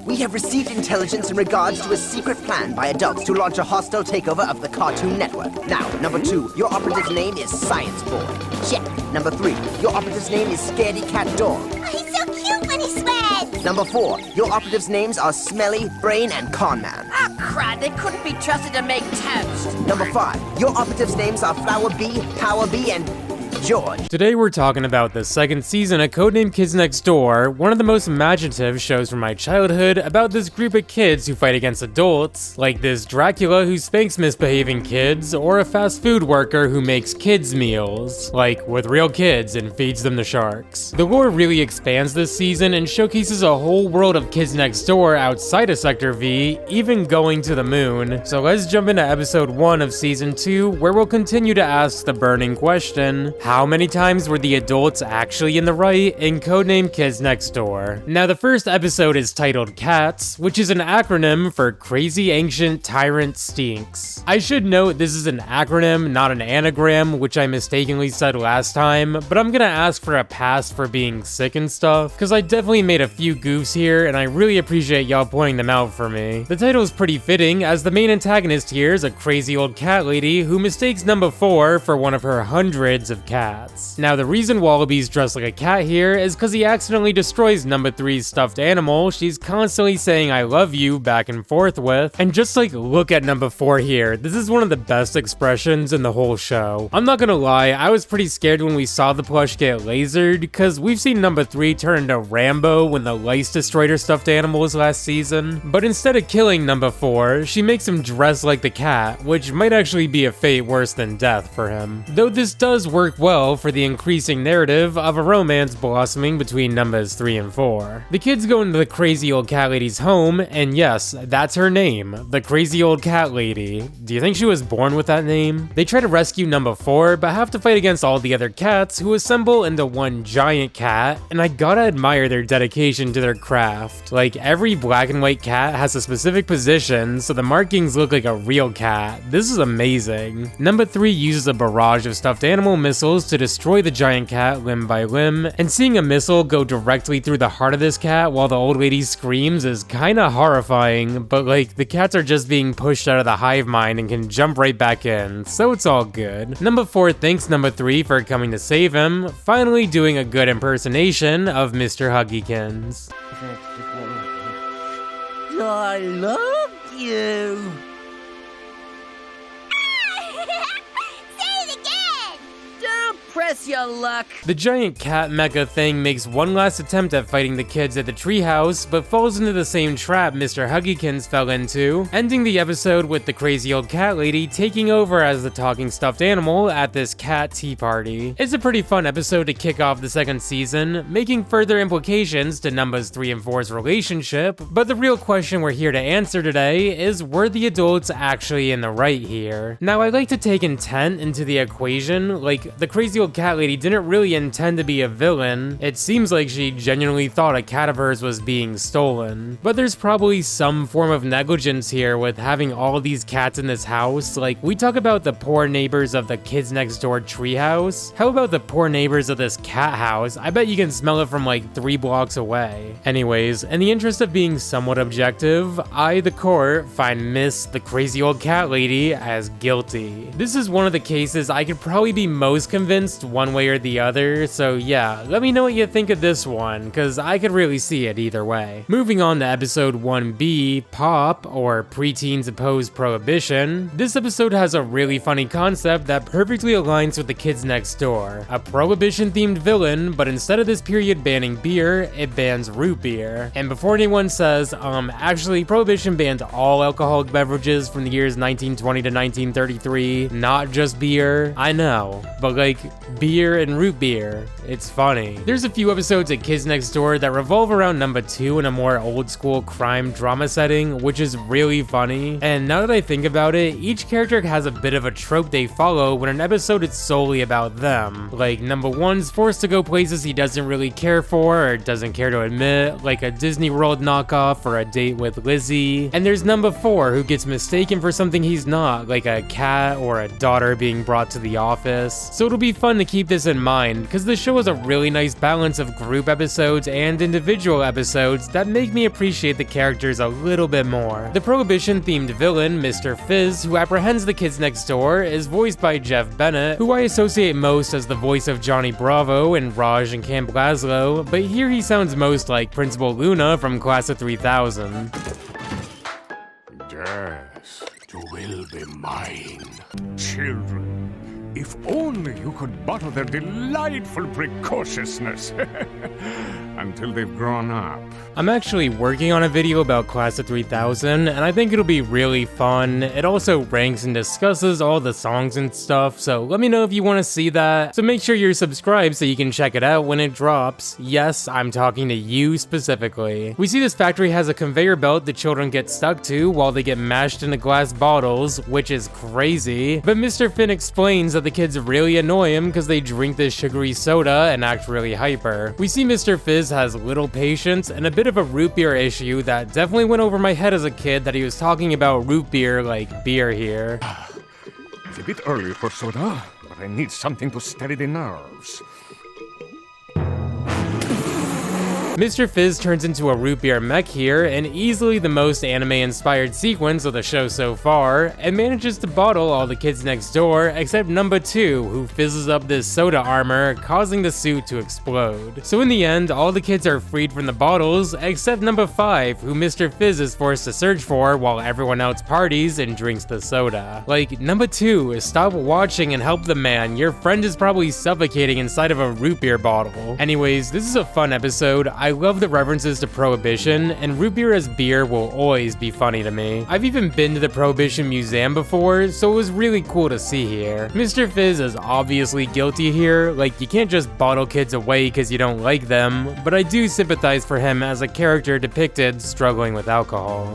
We have received intelligence in regards to a secret plan by adults to launch a hostile takeover of the Cartoon Network. Now, number 2, your operative's name is Science Boy. Check. Number 3, your operative's name is Scaredy Cat Dog. Oh, he's so cute when he sweats! Number 4, your operative's names are Smelly, Brain, and Con Man. Oh, crud, they couldn't be trusted to make toast. Number 5, your operative's names are Flower Bee, Power Bee, and George. Today we're talking about the second season of Codename Kids Next Door, one of the most imaginative shows from my childhood about this group of kids who fight against adults, like this Dracula who spanks misbehaving kids, or a fast food worker who makes kids meals, like with real kids and feeds them to sharks. The lore really expands this season and showcases a whole world of Kids Next Door outside of Sector V, even going to the moon. So let's jump into episode 1 of season 2, where we'll continue to ask the burning question: how many times were the adults actually in the right in Codename Kids Next Door? Now, the first episode is titled C.A.T.S, which is an acronym for Crazy Ancient Tyrant Stinks. I should note this is an acronym, not an anagram, which I mistakenly said last time, but I'm gonna ask for a pass for being sick and stuff, because I definitely made a few goofs here, and I really appreciate y'all pointing them out for me. The title is pretty fitting, as the main antagonist here is a crazy old cat lady who mistakes number 4 for one of her hundreds of cats. Now, the reason Wallaby's dressed like a cat here is because he accidentally destroys number 3's stuffed animal she's constantly saying "I love you" back and forth with. And just like, look at number 4 here, this is one of the best expressions in the whole show. I'm not gonna lie, I was pretty scared when we saw the plush get lasered, because we've seen number 3 turn into Rambo when the lice destroyed her stuffed animals last season. But instead of killing number 4, she makes him dress like the cat, which might actually be a fate worse than death for him. Though this does work well for the increasing narrative of a romance blossoming between numbers 3 and 4. The kids go into the crazy old cat lady's home, and yes, that's her name, the crazy old cat lady. Do you think she was born with that name? They try to rescue number 4, but have to fight against all the other cats who assemble into one giant cat, and I gotta admire their dedication to their craft. Like, every black and white cat has a specific position, so the markings look like a real cat. This is amazing. Number 3 uses a barrage of stuffed animal missiles to destroy the giant cat limb by limb, and seeing a missile go directly through the heart of this cat while the old lady screams is kinda horrifying, but like, the cats are just being pushed out of the hive mind and can jump right back in, so it's all good. Number 4 thanks number 3 for coming to save him, finally doing a good impersonation of Mr. Huggykins. I love you. Press your luck. The giant cat mecha thing makes one last attempt at fighting the kids at the treehouse, but falls into the same trap Mr. Huggykins fell into, ending the episode with the crazy old cat lady taking over as the talking stuffed animal at this cat tea party. It's a pretty fun episode to kick off the second season, making further implications to numbers 3 and 4's relationship, but the real question we're here to answer today is, were the adults actually in the right here? Now, I like to take intent into the equation. Like, the crazy old cat lady didn't really intend to be a villain. It seems like she genuinely thought a cat of hers was being stolen. But there's probably some form of negligence here with having all these cats in this house. Like, we talk about the poor neighbors of the Kids Next Door treehouse. How about the poor neighbors of this cat house? I bet you can smell it from like 3 blocks away. Anyways, in the interest of being somewhat objective, I, the court, find Miss the crazy old cat lady as guilty. This is one of the cases I could probably be most convinced one way or the other, so yeah, let me know what you think of this one, cause I could really see it either way. Moving on to episode 1B, P.O.P, or Preteens Oppose Prohibition. This episode has a really funny concept that perfectly aligns with the Kids Next Door. A prohibition-themed villain, but instead of this period banning beer, it bans root beer. And before anyone says, actually, Prohibition banned all alcoholic beverages from the years 1920 to 1933, not just beer. I know, but like, beer and root beer. It's funny. There's a few episodes at Kids Next Door that revolve around number 2 in a more old school crime drama setting, which is really funny. And now that I think about it, each character has a bit of a trope they follow when an episode is solely about them. Like, number 1's forced to go places he doesn't really care for or doesn't care to admit, like a Disney World knockoff or a date with Lizzie. And there's number 4 who gets mistaken for something he's not, like a cat or a daughter being brought to the office. So it'll be fun to to keep this in mind, because the show has a really nice balance of group episodes and individual episodes that make me appreciate the characters a little bit more. The Prohibition-themed villain, Mr. Fizz, who apprehends the kids next door, is voiced by Jeff Bennett, who I associate most as the voice of Johnny Bravo in Raj and Camp Lazlo, but here he sounds most like Principal Luna from Class of 3000. Yes, you will be mine. Children, if only you could bottle their delightful precociousness until they've grown up. I'm actually working on a video about Class of 3000, and I think it'll be really fun. It also ranks and discusses all the songs and stuff, so let me know if you want to see that. So make sure you're subscribed so you can check it out when it drops. Yes, I'm talking to you specifically. We see this factory has a conveyor belt the children get stuck to while they get mashed into glass bottles, which is crazy. But Mr. Finn explains that the kids really annoy him because they drink this sugary soda and act really hyper. We see Mr. Fizz has little patience and a bit of a root beer issue that definitely went over my head as a kid, that he was talking about root beer like beer here. It's a bit early for soda, but I need something to steady the nerves. Mr. Fizz turns into a root beer mech here, and easily the most anime-inspired sequence of the show so far, and manages to bottle all the kids next door except number 2, who fizzes up this soda armor, causing the suit to explode. So in the end, all the kids are freed from the bottles, except number 5, who Mr. Fizz is forced to search for while everyone else parties and drinks the soda. Like, number 2, stop watching and help the man. Your friend is probably suffocating inside of a root beer bottle. Anyways, this is a fun episode. I love the references to Prohibition, and root beer as beer will always be funny to me. I've even been to the Prohibition Museum before, so it was really cool to see here. Mr. Fizz is obviously guilty here, like you can't just bottle kids away because you don't like them, but I do sympathize for him as a character depicted struggling with alcohol.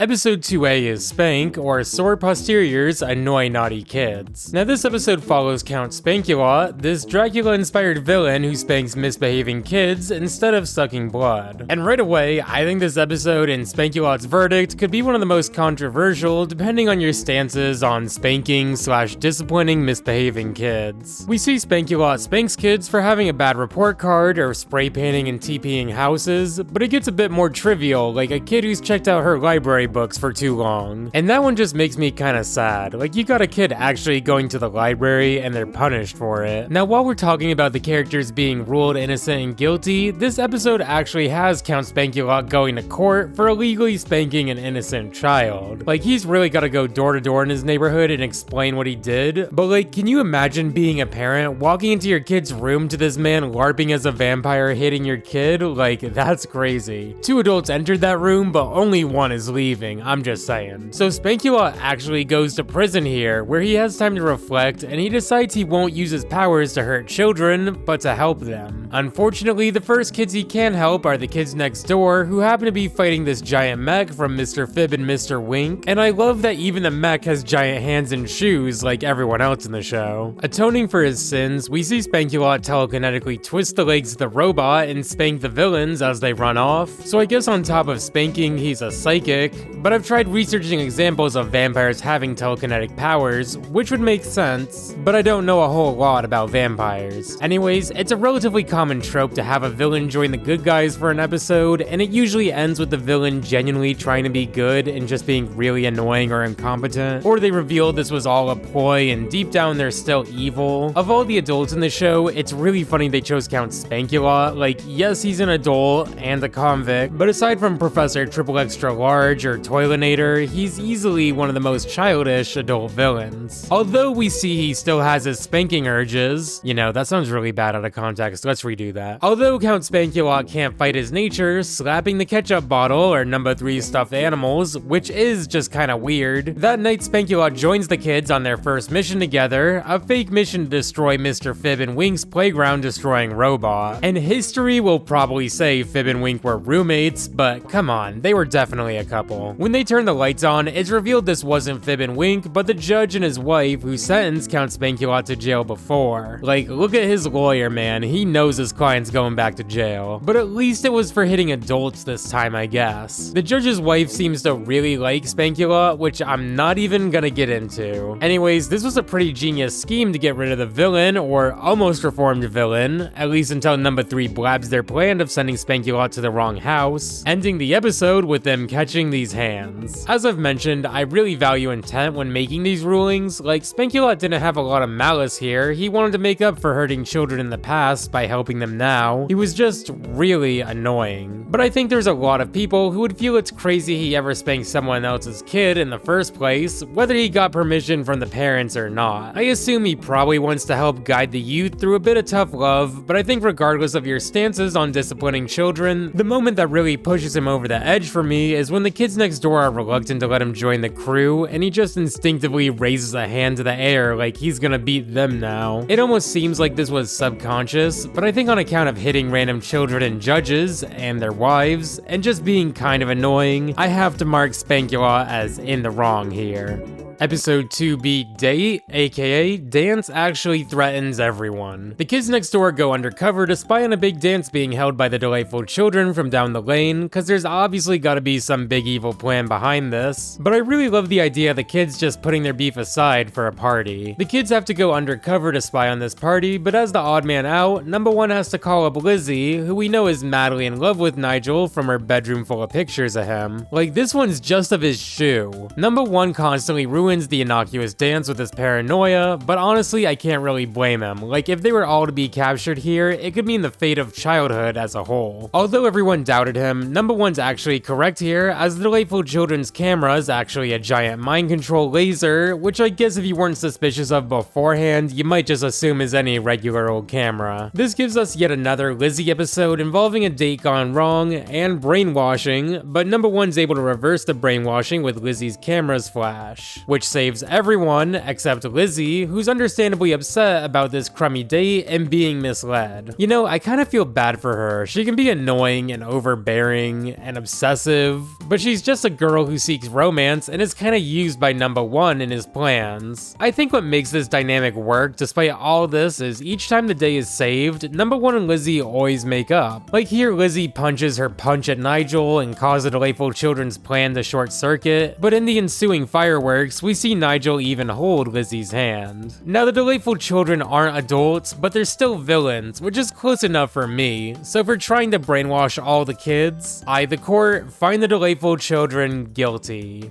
Episode 2A is S.P.A.N.K, or Sore Posteriors Annoy Naughty Kids. Now this episode follows Count Spankulot, this Dracula-inspired villain who spanks misbehaving kids instead of sucking blood. And right away, I think this episode and Spankulot's verdict could be one of the most controversial depending on your stances on spanking/disciplining misbehaving kids. We see Spankulot spanks kids for having a bad report card or spray painting and TPing houses, but it gets a bit more trivial, like a kid who's checked out her library books for too long. And that one just makes me kinda sad. Like, you got a kid actually going to the library and they're punished for it. Now, while we're talking about the characters being ruled innocent and guilty, this episode actually has Count Spankulot going to court for illegally spanking an innocent child. Like, he's really gotta go door to door in his neighborhood and explain what he did. But like, can you imagine being a parent, walking into your kid's room to this man LARPing as a vampire hitting your kid? Like, that's crazy. 2 adults entered that room, but only 1 is leaving. I'm just saying. So Spankulot actually goes to prison here, where he has time to reflect, and he decides he won't use his powers to hurt children, but to help them. Unfortunately, the first kids he can help are the kids next door, who happen to be fighting this giant mech from Mr. Fib and Mr. Wink, and I love that even the mech has giant hands and shoes like everyone else in the show. Atoning for his sins, we see Spankulot telekinetically twist the legs of the robot and spank the villains as they run off, so I guess on top of spanking, he's a psychic, but I've tried researching examples of vampires having telekinetic powers, which would make sense, but I don't know a whole lot about vampires. Anyways, it's a relatively common trope to have a villain join the good guys for an episode, and it usually ends with the villain genuinely trying to be good and just being really annoying or incompetent, or they reveal this was all a ploy and deep down they're still evil. Of all the adults in the show, it's really funny they chose Count Spankulot. Like, yes, he's an adult and a convict, but aside from Professor Triple Extra Large or Toilinator, he's easily one of the most childish adult villains. Although we see he still has his spanking urges. You know, that sounds really bad out of context, let's redo that. Although Count Spankulot can't fight his nature, slapping the ketchup bottle or number 3 stuffed animals, which is just kinda weird. That night Spankulot joins the kids on their first mission together, a fake mission to destroy Mr. Fib and Wink's playground destroying robot. And history will probably say Fib and Wink were roommates, but come on, they were definitely a couple. jail. When they turn the lights on, it's revealed this wasn't Fib and Wink, but the judge and his wife who sentenced Count Spankulot to jail before. Like, look at his lawyer, man. He knows his client's going back to jail. But at least it was for hitting adults this time, I guess. The judge's wife seems to really like Spankulot, which I'm not even gonna get into. Anyways, this was a pretty genius scheme to get rid of the villain, or almost reformed villain, at least until number 3 blabs their plan of sending Spankulot to the wrong house, ending the episode with them catching these hands. As I've mentioned, I really value intent when making these rulings. Like, Spankulot didn't have a lot of malice here. He wanted to make up for hurting children in the past by helping them now. He was just really annoying. But I think there's a lot of people who would feel it's crazy he ever spanked someone else's kid in the first place, whether he got permission from the parents or not. I assume he probably wants to help guide the youth through a bit of tough love, but I think regardless of your stances on disciplining children, the moment that really pushes him over the edge for me is when the kids next door are reluctant to let him join the crew, and he just instinctively raises a hand to the air like he's gonna beat them now. It almost seems like this was subconscious, but I think on account of hitting random children and judges, and their wives, and just being kind of annoying, I have to mark Spankulot as in the wrong here. Episode 2B Date, aka Dance Actually Threatens Everyone. The kids next door go undercover to spy on a big dance being held by the delightful children from down the lane, cause there's obviously gotta be some big evil plan behind this. But I really love the idea of the kids just putting their beef aside for a party. The kids have to go undercover to spy on this party, but as the odd man out, number 1 has to call up Lizzie, who we know is madly in love with Nigel from her bedroom full of pictures of him. Like, this one's just of his shoe. Number 1 constantly ruins the innocuous dance with his paranoia, but honestly, I can't really blame him. Like, if they were all to be captured here, it could mean the fate of childhood as a whole. Although everyone doubted him, number 1's actually correct here, as the delightful children's camera is actually a giant mind control laser, which I guess if you weren't suspicious of beforehand, you might just assume is any regular old camera. This gives us yet another Lizzie episode involving a date gone wrong and brainwashing, but number 1's able to reverse the brainwashing with Lizzie's camera's flash, which saves everyone except Lizzie, who's understandably upset about this crummy date and being misled. You know, I kind of feel bad for her. She can be annoying and overbearing and obsessive, but she's just a girl who seeks romance and is kind of used by number 1 in his plans. I think what makes this dynamic work despite all this is each time the day is saved, number 1 and Lizzie always make up. Like here, Lizzie punches her punch at Nigel and causes the delightful children's plan to short circuit, but in the ensuing fireworks, we see Nigel even hold Lizzie's hand. Now the delightful children aren't adults, but they're still villains, which is close enough for me, so for trying to brainwash all the kids, I, the court, find the delightful children guilty.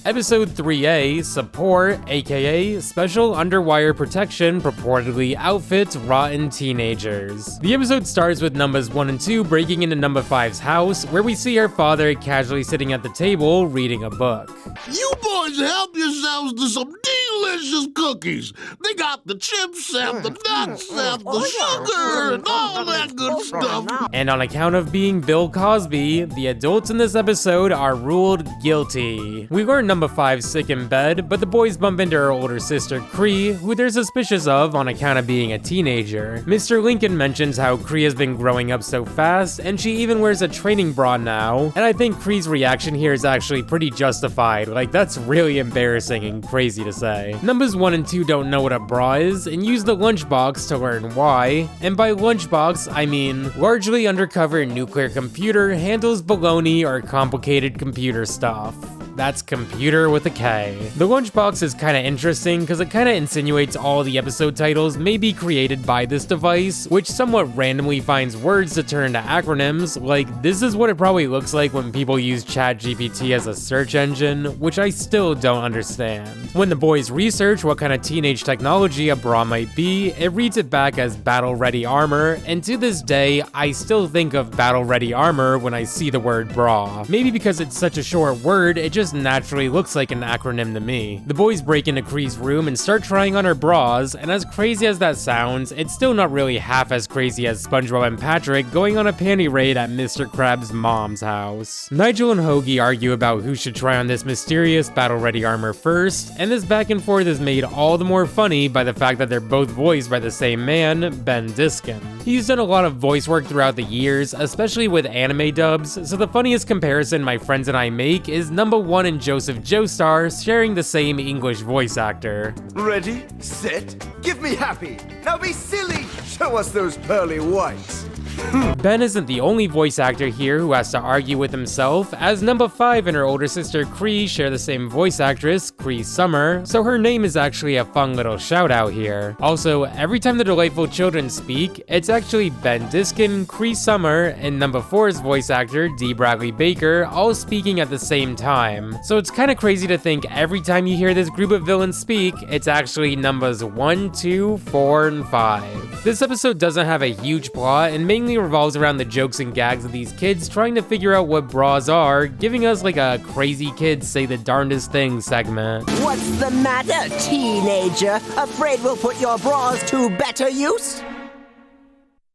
Episode 3A, Support, aka Special Underwire Protection purportedly outfits rotten teenagers. The episode starts with numbers 1 and 2 breaking into number 5's house, where we see her father casually sitting at the table reading a book. You boys help yourselves to some delicious cookies. They got the chips and the nuts and the sugar and all that good stuff. And on account of being Bill Cosby, the adults in this episode are ruled guilty. We learn number 5's sick in bed, but the boys bump into her older sister Cree, who they're suspicious of on account of being a teenager. Mr. Lincoln mentions how Cree has been growing up so fast, and she even wears a training bra now, and I think Cree's reaction here is actually pretty justified. Like, that's really embarrassing and crazy to say. Numbers 1 and 2 don't know what a bra is, and use the lunchbox to learn why, and by lunchbox, I mean largely undercover nuclear computer handles baloney or complicated computer stuff. That's computer with a K. The lunchbox is kinda interesting because it kinda insinuates all the episode titles may be created by this device, which somewhat randomly finds words to turn into acronyms, like this is what it probably looks like when people use ChatGPT as a search engine, which I still don't understand. When the boys research what kind of teenage technology a bra might be, it reads it back as battle-ready armor, and to this day, I still think of battle-ready armor when I see the word bra. Maybe because it's such a short word, it just just naturally looks like an acronym to me. The boys break into Kree's room and start trying on her bras, and as crazy as that sounds, it's still not really half as crazy as SpongeBob and Patrick going on a panty raid at Mr. Krabs' mom's house. Nigel and Hoagie argue about who should try on this mysterious battle-ready armor first, and this back and forth is made all the more funny by the fact that they're both voiced by the same man, Ben Diskin. He's done a lot of voice work throughout the years, especially with anime dubs, so the funniest comparison my friends and I make is No.1 and Joseph Joestar sharing the same English voice actor. Ready, set, give me happy. Now be silly. Show us those pearly whites. Ben isn't the only voice actor here who has to argue with himself, as No.5 and her older sister Kree share the same voice actress, Cree Summer, so her name is actually a fun little shout out here. Also, every time the delightful children speak, it's actually Ben Diskin, Cree Summer, and No.4's voice actor, D. Bradley Baker, all speaking at the same time. So it's kinda crazy to think every time you hear this group of villains speak, it's actually numbers 1, 2, 4, and 5. This episode doesn't have a huge plot and mainly revolves around the jokes and gags of these kids trying to figure out what bras are, giving us like a crazy kids say the darndest things segment. What's the matter, teenager? Afraid we'll put your bras to better use?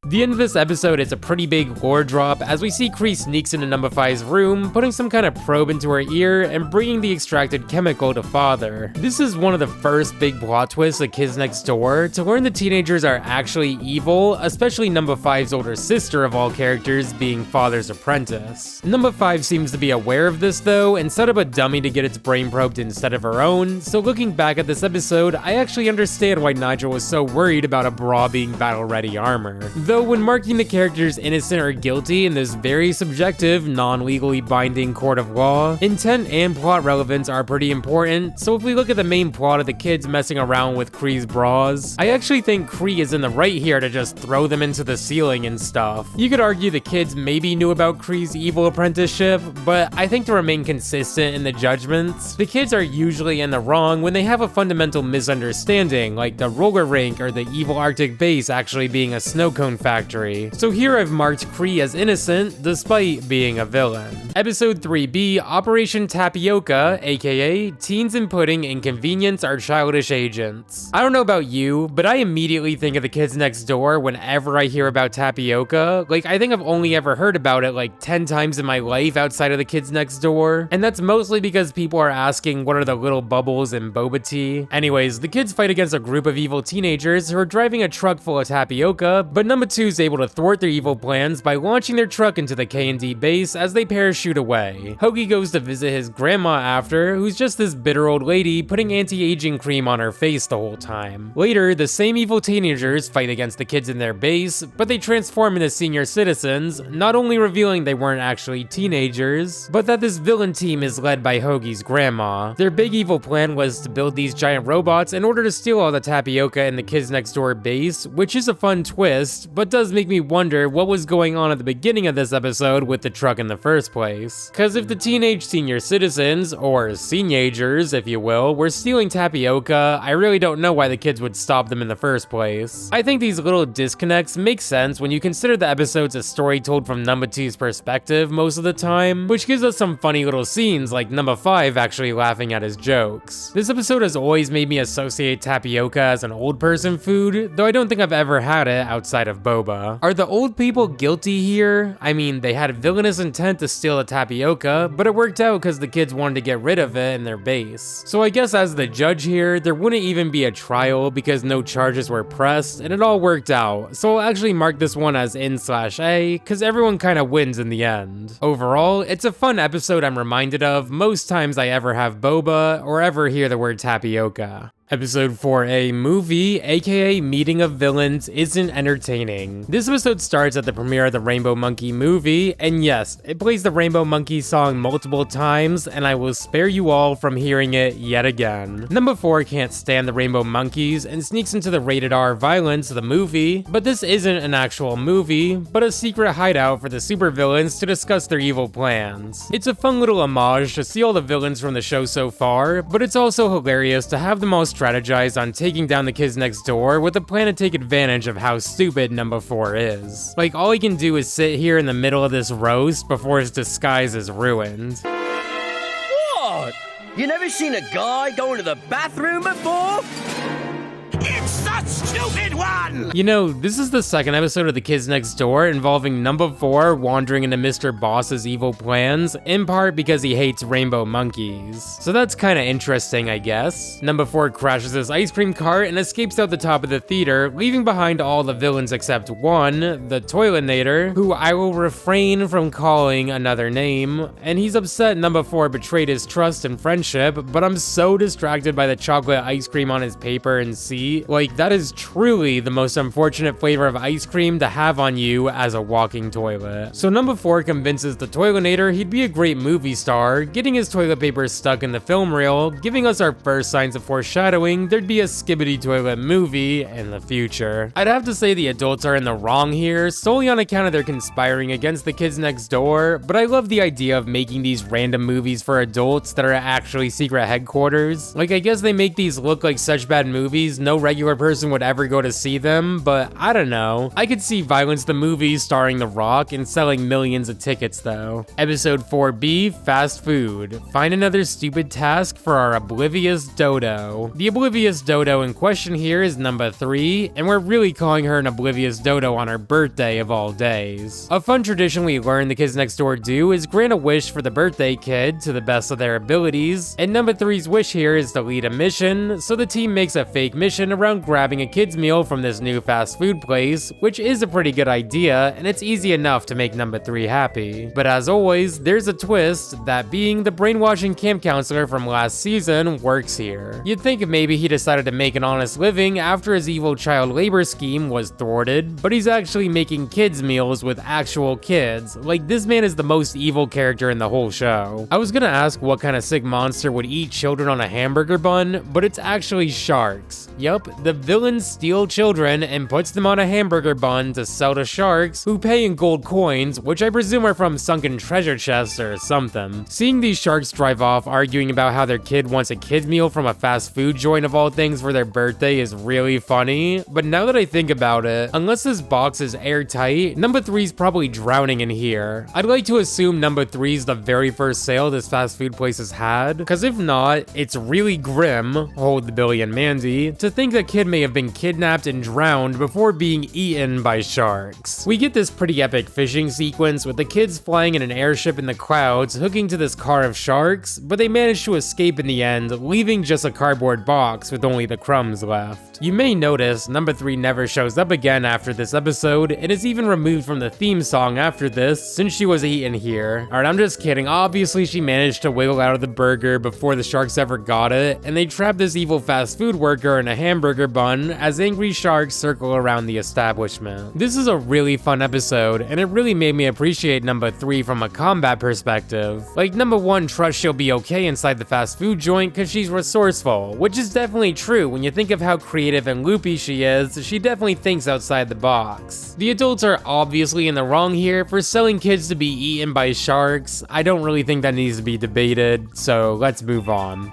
The end of this episode is a pretty big lore drop as we see Kree sneaks into No.5's room, putting some kind of probe into her ear and bringing the extracted chemical to Father. This is one of the first big plot twists of Kids Next Door, to learn the teenagers are actually evil, especially No.5's older sister of all characters being Father's apprentice. No.5 seems to be aware of this though and set up a dummy to get its brain probed instead of her own, so looking back at this episode, I actually understand why Nigel was so worried about a bra being battle-ready armor. Though when marking the characters innocent or guilty in this very subjective, non-legally binding court of law, intent and plot relevance are pretty important, so if we look at the main plot of the kids messing around with Kree's bras, I actually think Kree is in the right here to just throw them into the ceiling and stuff. You could argue the kids maybe knew about Kree's evil apprenticeship, but I think to remain consistent in the judgments, the kids are usually in the wrong when they have a fundamental misunderstanding, like the roller rink or the evil Arctic base actually being a snow cone factory. So here I've marked Kree as innocent, despite being a villain. Episode 3B, Operation Tapioca, aka Teens and Pudding Inconvenience Our Childish Agents. I don't know about you, but I immediately think of the Kids Next Door whenever I hear about tapioca. Like, I think I've only ever heard about it like 10 times in my life outside of the Kids Next Door, and that's mostly because people are asking what are the little bubbles in boba tea. Anyways, the kids fight against a group of evil teenagers who are driving a truck full of tapioca, but No.2 is able to thwart their evil plans by launching their truck into the K&D base as they parachute away. Hoagie goes to visit his grandma after, who's just this bitter old lady putting anti-aging cream on her face the whole time. Later, the same evil teenagers fight against the kids in their base, but they transform into senior citizens, not only revealing they weren't actually teenagers, but that this villain team is led by Hoagie's grandma. Their big evil plan was to build these giant robots in order to steal all the tapioca in the Kids Next Door base, which is a fun twist, but does make me wonder what was going on at the beginning of this episode with the truck in the first place. Cause if the teenage senior citizens, or seniagers if you will, were stealing tapioca, I really don't know why the kids would stop them in the first place. I think these little disconnects make sense when you consider the episode's a story told from No.2's perspective most of the time, which gives us some funny little scenes like No.5 actually laughing at his jokes. This episode has always made me associate tapioca as an old person food, though I don't think I've ever had it outside of boba. Are the old people guilty here? I mean, they had villainous intent to steal the tapioca, but it worked out because the kids wanted to get rid of it in their base. So I guess as the judge here, there wouldn't even be a trial because no charges were pressed, and it all worked out. So I'll actually mark this one as N/A, because everyone kind of wins in the end. Overall, it's a fun episode I'm reminded of most times I ever have boba or ever hear the word tapioca. Episode 4A, M.O.V.I.E, aka Meeting of Villains, isn't entertaining. This episode starts at the premiere of the Rainbow Monkey movie, and yes, it plays the Rainbow Monkey song multiple times, and I will spare you all from hearing it yet again. No.4 can't stand the Rainbow Monkeys and sneaks into the rated R violence of the movie, but this isn't an actual movie, but a secret hideout for the supervillains to discuss their evil plans. It's a fun little homage to see all the villains from the show so far, but it's also hilarious to have them all strategize on taking down the Kids Next Door with a plan to take advantage of how stupid No.4 is. Like, all he can do is sit here in the middle of this roast before his disguise is ruined. What? You never seen a guy go into the bathroom before? It's the stupid one! You know, this is the second episode of The Kids Next Door involving number 4 wandering into Mr. Boss's evil plans, in part because he hates rainbow monkeys. So that's kinda interesting, I guess. Number 4 crashes his ice cream cart and escapes out the top of the theater, leaving behind all the villains except one, the Toilinator, who I will refrain from calling another name, and he's upset number 4 betrayed his trust and friendship, but I'm so distracted by the chocolate ice cream on his paper and seat. Like, that is truly the most unfortunate flavor of ice cream to have on you as a walking toilet. So number 4 convinces the Toilinator he'd be a great movie star, getting his toilet paper stuck in the film reel, giving us our first signs of foreshadowing there'd be a Skibbity Toilet movie in the future. I'd have to say the adults are in the wrong here, solely on account of their conspiring against the kids next door, but I love the idea of making these random movies for adults that are actually secret headquarters. Like, I guess they make these look like such bad movies, no regular person would ever go to see them, but I don't know. I could see Violence the movie starring The Rock and selling millions of tickets though. Episode 4B, Fast Food. Find another stupid task for our oblivious dodo. The oblivious dodo in question here is number 3, and we're really calling her an oblivious dodo on her birthday of all days. A fun tradition we learned the kids next door do is grant a wish for the birthday kid to the best of their abilities, and number 3's wish here is to lead a mission, so the team makes a fake mission around grabbing a kid's meal from this new fast food place, which is a pretty good idea, and it's easy enough to make number 3 happy. But as always, there's a twist, that being the brainwashing camp counselor from last season works here. You'd think maybe he decided to make an honest living after his evil child labor scheme was thwarted, but he's actually making kids meals with actual kids. Like, this man is the most evil character in the whole show. I was gonna ask what kind of sick monster would eat children on a hamburger bun, but it's actually sharks. Yup, the villains steal children and puts them on a hamburger bun to sell to sharks, who pay in gold coins, which I presume are from sunken treasure chests or something. Seeing these sharks drive off arguing about how their kid wants a kid's meal from a fast food joint of all things for their birthday is really funny, but now that I think about it, unless this box is airtight, number 3's probably drowning in here. I'd like to assume number 3's the very first sale this fast food place has had, cause if not, it's really grim, hold the Billy and Mandy, to think that kid may have been kidnapped and drowned before being eaten by sharks. We get this pretty epic fishing sequence with the kids flying in an airship in the clouds, hooking to this car of sharks, but they manage to escape in the end, leaving just a cardboard box with only the crumbs left. You may notice number 3 never shows up again after this episode, and is even removed from the theme song after this, since she was eaten here. Alright, I'm just kidding. Obviously she managed to wiggle out of the burger before the sharks ever got it, and they trap this evil fast food worker in a hamburger bun as angry sharks circle around the establishment. This is a really fun episode, and it really made me appreciate number 3 from a combat perspective. Like, number 1 trusts she'll be okay inside the fast food joint cause she's resourceful, which is definitely true when you think of how creative and loopy she is. She definitely thinks outside the box. The adults are obviously in the wrong here for selling kids to be eaten by sharks. I don't really think that needs to be debated, so let's move on.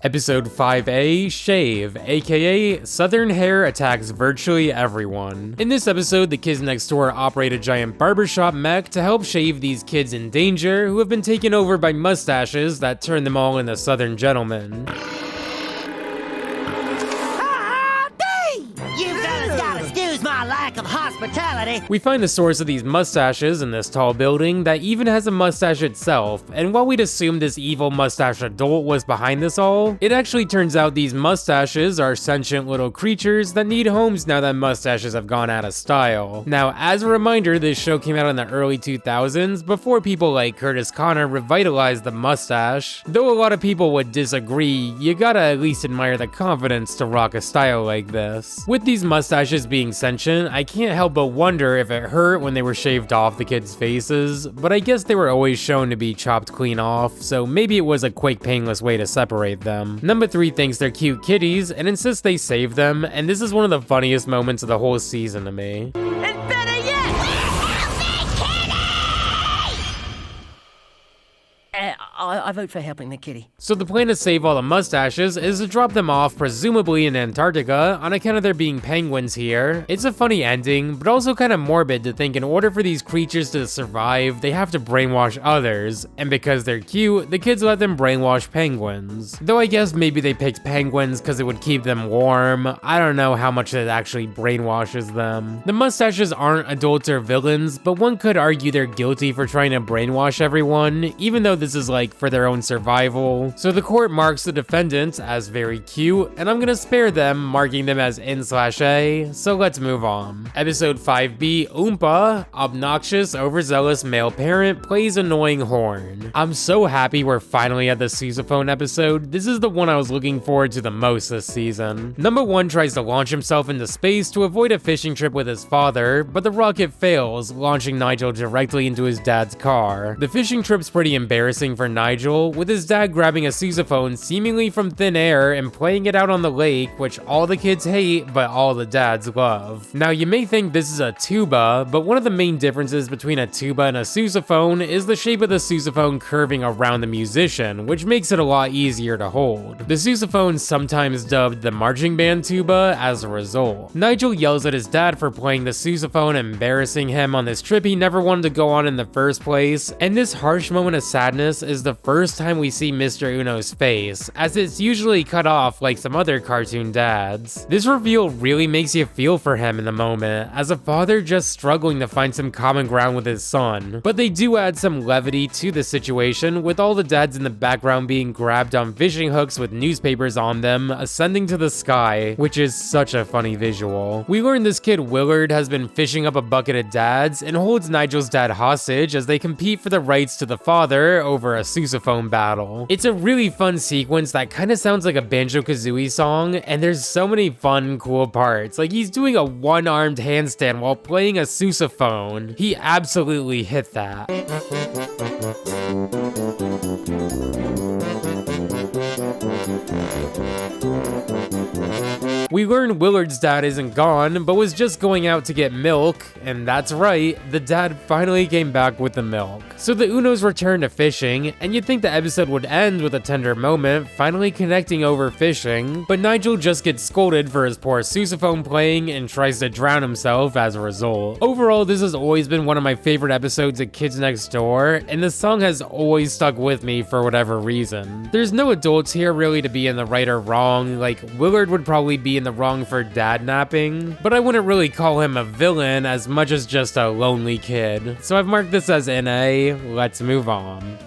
Episode 5A, Shave, aka Southern Hair attacks virtually everyone. In this episode, the kids next door operate a giant barbershop mech to help shave these kids in danger who have been taken over by mustaches that turn them all into Southern gentlemen. My lack of hospitality. We find the source of these mustaches in this tall building that even has a mustache itself, and while we'd assumed this evil mustache adult was behind this all, it actually turns out these mustaches are sentient little creatures that need homes now that mustaches have gone out of style. Now, as a reminder, this show came out in the early 2000s, before people like Curtis Connor revitalized the mustache. Though a lot of people would disagree, you gotta at least admire the confidence to rock a style like this. With these mustaches being sentient, I can't help but wonder if it hurt when they were shaved off the kids' faces, but I guess they were always shown to be chopped clean off, so maybe it was a quick, painless way to separate them. Number 3 thinks they're cute kitties and insists they save them, and this is one of the funniest moments of the whole season to me. And better yet, I vote for helping the kitty. So the plan to save all the mustaches is to drop them off, presumably in Antarctica, on account of there being penguins here. It's a funny ending, but also kind of morbid to think in order for these creatures to survive, they have to brainwash others, and because they're cute, the kids let them brainwash penguins. Though I guess maybe they picked penguins because it would keep them warm. I don't know how much it actually brainwashes them. The mustaches aren't adults or villains, but one could argue they're guilty for trying to brainwash everyone, even though this is like for their own survival. So the court marks the defendants as very cute, and I'm gonna spare them, marking them as N/A, so let's move on. Episode 5B, Oompa, obnoxious, overzealous male parent plays annoying horn. I'm so happy we're finally at the sousaphone episode. This is the one I was looking forward to the most this season. Number 1 tries to launch himself into space to avoid a fishing trip with his father, but the rocket fails, launching Nigel directly into his dad's car. The fishing trip's pretty embarrassing for Nigel, with his dad grabbing a sousaphone seemingly from thin air and playing it out on the lake, which all the kids hate, but all the dads love. Now you may think this is a tuba, but one of the main differences between a tuba and a sousaphone is the shape of the sousaphone curving around the musician, which makes it a lot easier to hold. The sousaphone is sometimes dubbed the marching band tuba as a result. Nigel yells at his dad for playing the sousaphone, embarrassing him on this trip he never wanted to go on in the first place, and this harsh moment of sadness is the first time we see Mr. Uno's face, as it's usually cut off like some other cartoon dads. This reveal really makes you feel for him in the moment, as a father just struggling to find some common ground with his son. But they do add some levity to the situation, with all the dads in the background being grabbed on fishing hooks with newspapers on them, ascending to the sky, which is such a funny visual. We learn this kid Willard has been fishing up a bucket of dads and holds Nigel's dad hostage as they compete for the rights to the father over a sousaphone battle. It's a really fun sequence that kind of sounds like a Banjo-Kazooie song, and there's so many fun, cool parts. Like he's doing a one-armed handstand while playing a sousaphone. He absolutely hit that. We learn Willard's dad isn't gone, but was just going out to get milk, and that's right, the dad finally came back with the milk. So the Unos return to fishing, and you'd think the episode would end with a tender moment, finally connecting over fishing, but Nigel just gets scolded for his poor sousaphone playing and tries to drown himself as a result. Overall, this has always been one of my favorite episodes of Kids Next Door, and the song has always stuck with me for whatever reason. There's no adults here really to be in the right or wrong, like Willard would probably be in the wrong for dad napping, but I wouldn't really call him a villain as much as just a lonely kid. So I've marked this as NA, let's move on.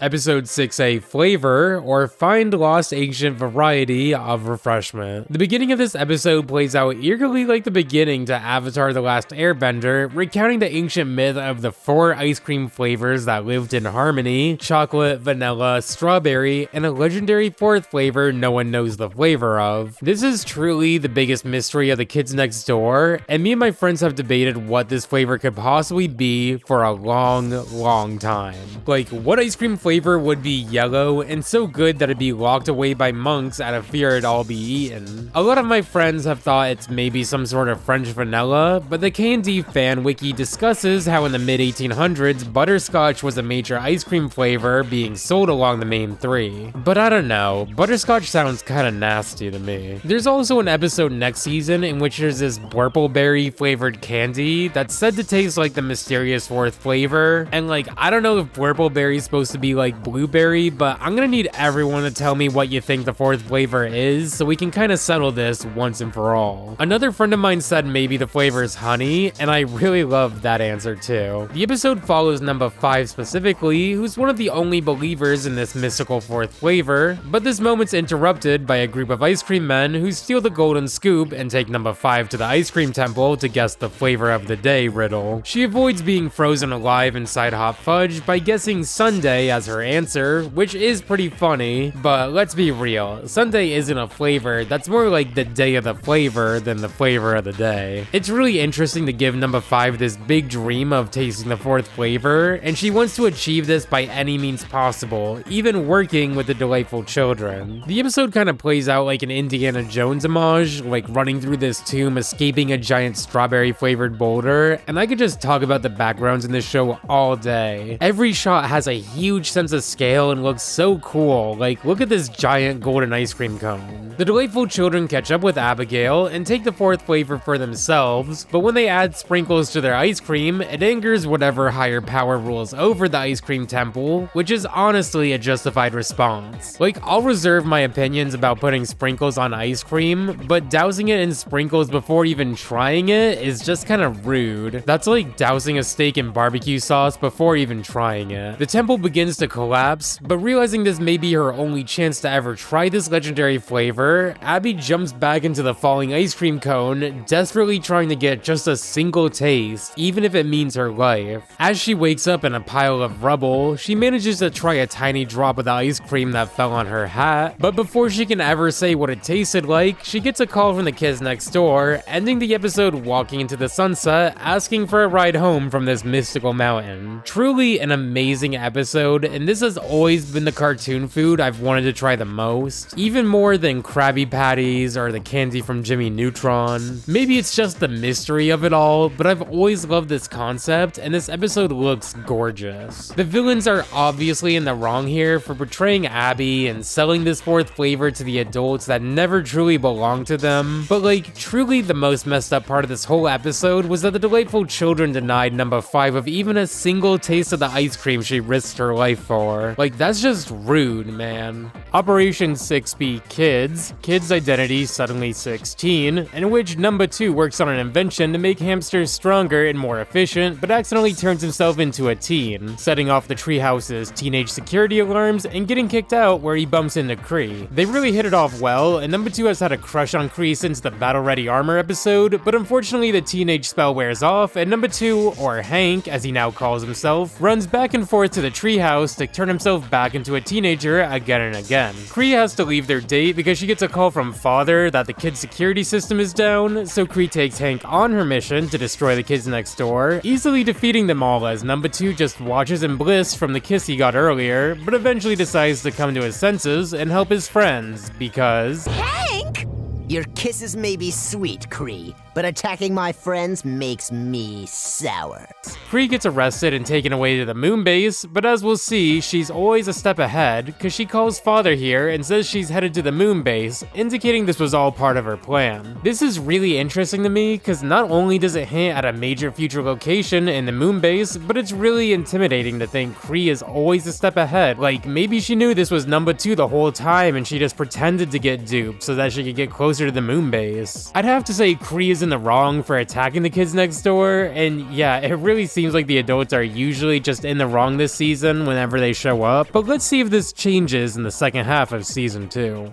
Episode 6A, Flavor, or Find Lost Ancient Variety of Refreshment. The beginning of this episode plays out eerily like the beginning to Avatar: The Last Airbender, recounting the ancient myth of the 4 ice cream flavors that lived in harmony: chocolate, vanilla, strawberry, and a legendary 4th flavor no one knows the flavor of. This is truly the biggest mystery of the Kids Next Door, and me and my friends have debated what this flavor could possibly be for a long time. Like, what ice cream flavor would be yellow and so good that it'd be locked away by monks out of fear it'd all be eaten? A lot of my friends have thought it's maybe some sort of French vanilla, but the K.I.S.S fan wiki discusses how in the mid-1800s, butterscotch was a major ice cream flavor being sold along the main 3. But I don't know, butterscotch sounds kinda nasty to me. There's also an episode next season in which there's this Blurpleberry flavored candy that's said to taste like the mysterious 4th flavor, and like, I don't know if Blurpleberry is supposed to be like blueberry, but I'm gonna need everyone to tell me what you think the 4th flavor is so we can kind of settle this once and for all. Another friend of mine said maybe the flavor is honey, and I really love that answer too. The episode follows number 5 specifically, who's one of the only believers in this mystical 4th flavor, but this moment's interrupted by a group of ice cream men who steal the golden scoop and take number 5 to the ice cream temple to guess the flavor of the day riddle. She avoids being frozen alive inside hot fudge by guessing sundae as as her answer, which is pretty funny, but let's be real, Sunday isn't a flavor, that's more like the day of the flavor than the flavor of the day. It's really interesting to give number 5 this big dream of tasting the 4th flavor, and she wants to achieve this by any means possible, even working with the delightful children. The episode kind of plays out like an Indiana Jones homage, like running through this tomb, escaping a giant strawberry flavored boulder, and I could just talk about the backgrounds in this show all day. Every shot has a huge sense of scale and looks so cool, like look at this giant golden ice cream cone. The delightful children catch up with Abigail and take the 4th flavor for themselves, but when they add sprinkles to their ice cream, it angers whatever higher power rules over the ice cream temple, which is honestly a justified response. Like, I'll reserve my opinions about putting sprinkles on ice cream, but dousing it in sprinkles before even trying it is just kind of rude. That's like dousing a steak in barbecue sauce before even trying it. The temple begins to collapse, but realizing this may be her only chance to ever try this legendary flavor, Abby jumps back into the falling ice cream cone, desperately trying to get just a single taste, even if it means her life. As she wakes up in a pile of rubble, she manages to try a tiny drop of the ice cream that fell on her hat, but before she can ever say what it tasted like, she gets a call from the kids next door, ending the episode walking into the sunset, asking for a ride home from this mystical mountain. Truly an amazing episode, and this has always been the cartoon food I've wanted to try the most, even more than Krabby Patties or the candy from Jimmy Neutron. Maybe it's just the mystery of it all, but I've always loved this concept, and this episode looks gorgeous. The villains are obviously in the wrong here for portraying Abby and selling this 4th flavor to the adults that never truly belonged to them, but like, truly the most messed up part of this whole episode was that the delightful children denied number 5 of even a single taste of the ice cream she risked her life for. Like, that's just rude, man. Operation 6B Kids, Kids' identity suddenly 16, in which number 2 works on an invention to make hamsters stronger and more efficient, but accidentally turns himself into a teen, setting off the treehouse's teenage security alarms and getting kicked out where he bumps into Kree. They really hit it off well, and number 2 has had a crush on Kree since the Battle Ready Armor episode, but unfortunately the teenage spell wears off, and number 2, or Hank, as he now calls himself, runs back and forth to the treehouse to turn himself back into a teenager again and again. Kree has to leave their date because she gets a call from Father that the kid's security system is down, so Kree takes Hank on her mission to destroy the kids next door, easily defeating them all as number 2 just watches in bliss from the kiss he got earlier, but eventually decides to come to his senses and help his friends, because... Hank! Your kisses may be sweet, Kree, but attacking my friends makes me sour. Kree gets arrested and taken away to the moon base, but as we'll see, she's always a step ahead, because she calls Father here and says she's headed to the moon base, indicating this was all part of her plan. This is really interesting to me, because not only does it hint at a major future location in the moon base, but it's really intimidating to think Kree is always a step ahead. Like, maybe she knew this was number 2 the whole time and she just pretended to get duped so that she could get closer to the moon base. I'd have to say Kree is in the wrong for attacking the kids next door, and yeah, it really seems like the adults are usually just in the wrong this season whenever they show up, but let's see if this changes in the second half of season 2.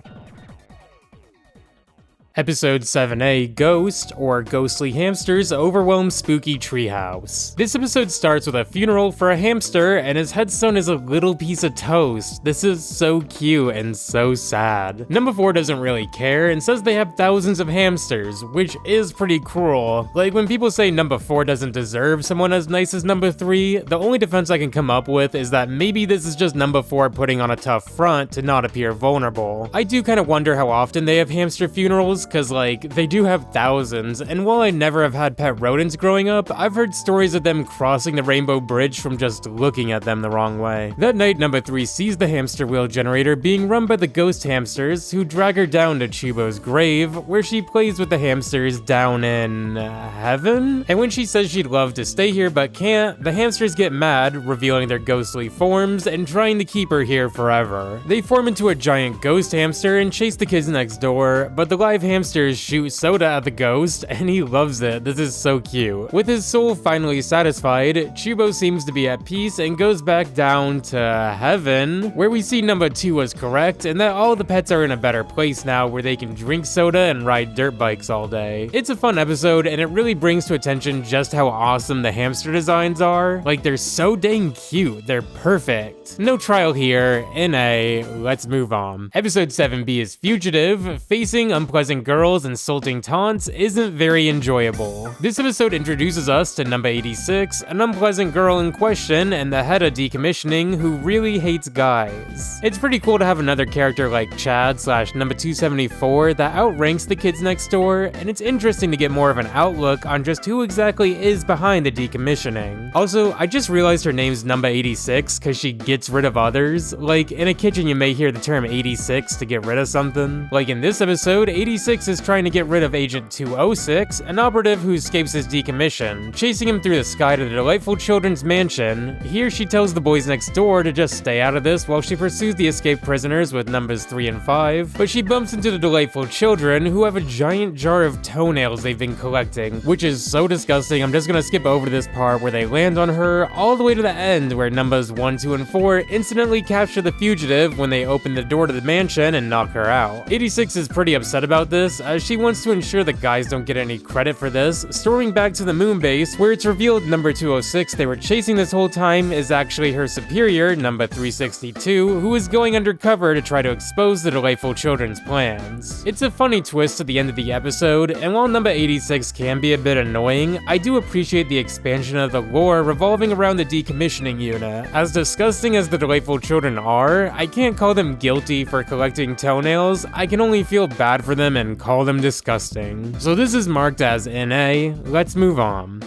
Episode 7A, Ghost, or Ghostly Hamsters Overwhelm Spooky Treehouse. This episode starts with a funeral for a hamster, and his headstone is a little piece of toast. This is so cute and so sad. Number 4 doesn't really care and says they have thousands of hamsters, which is pretty cruel. Like, when people say number 4 doesn't deserve someone as nice as number 3, the only defense I can come up with is that maybe this is just number 4 putting on a tough front to not appear vulnerable. I do kind of wonder how often they have hamster funerals, because like, they do have thousands, and while I never have had pet rodents growing up, I've heard stories of them crossing the Rainbow Bridge from just looking at them the wrong way. That night, number 3 sees the hamster wheel generator being run by the ghost hamsters, who drag her down to Chubo's grave, where she plays with the hamsters down in... heaven? And when she says she'd love to stay here but can't, the hamsters get mad, revealing their ghostly forms and trying to keep her here forever. They form into a giant ghost hamster and chase the kids next door, but the live hamsters shoot soda at the ghost, and he loves it. This is so cute. With his soul finally satisfied, Chubo seems to be at peace and goes back down to heaven, where we see number 2 was correct, and that all the pets are in a better place now where they can drink soda and ride dirt bikes all day. It's a fun episode, and it really brings to attention just how awesome the hamster designs are. Like, they're so dang cute. They're perfect. No trial here. N.A. Let's move on. Episode 7B is Fugitive. Facing unpleasant girls insulting taunts isn't very enjoyable. This episode introduces us to number 86, an unpleasant girl in question and the head of decommissioning who really hates guys. It's pretty cool to have another character like Chad/number 274 that outranks the kids next door, and it's interesting to get more of an outlook on just who exactly is behind the decommissioning. Also, I just realized her name's number 86 because she gets rid of others. Like, in a kitchen you may hear the term 86 to get rid of something. Like in this episode, 86 is trying to get rid of Agent 206, an operative who escapes his decommission. Chasing him through the sky to the delightful children's mansion, here she tells the boys next door to just stay out of this while she pursues the escaped prisoners with numbers 3 and 5, but she bumps into the delightful children who have a giant jar of toenails they've been collecting, which is so disgusting. I'm just gonna skip over to this part where they land on her all the way to the end where numbers 1, 2, and 4 incidentally capture the fugitive when they open the door to the mansion and knock her out. 86 is pretty upset about this, as she wants to ensure the guys don't get any credit for this, storming back to the moon base where it's revealed number 206 they were chasing this whole time is actually her superior, number 362, who is going undercover to try to expose the delightful children's plans. It's a funny twist to the end of the episode, and while number 86 can be a bit annoying, I do appreciate the expansion of the lore revolving around the decommissioning unit. As disgusting as the delightful children are, I can't call them guilty for collecting toenails. I can only feel bad for them and call them disgusting. So this is marked as NA. Let's move on.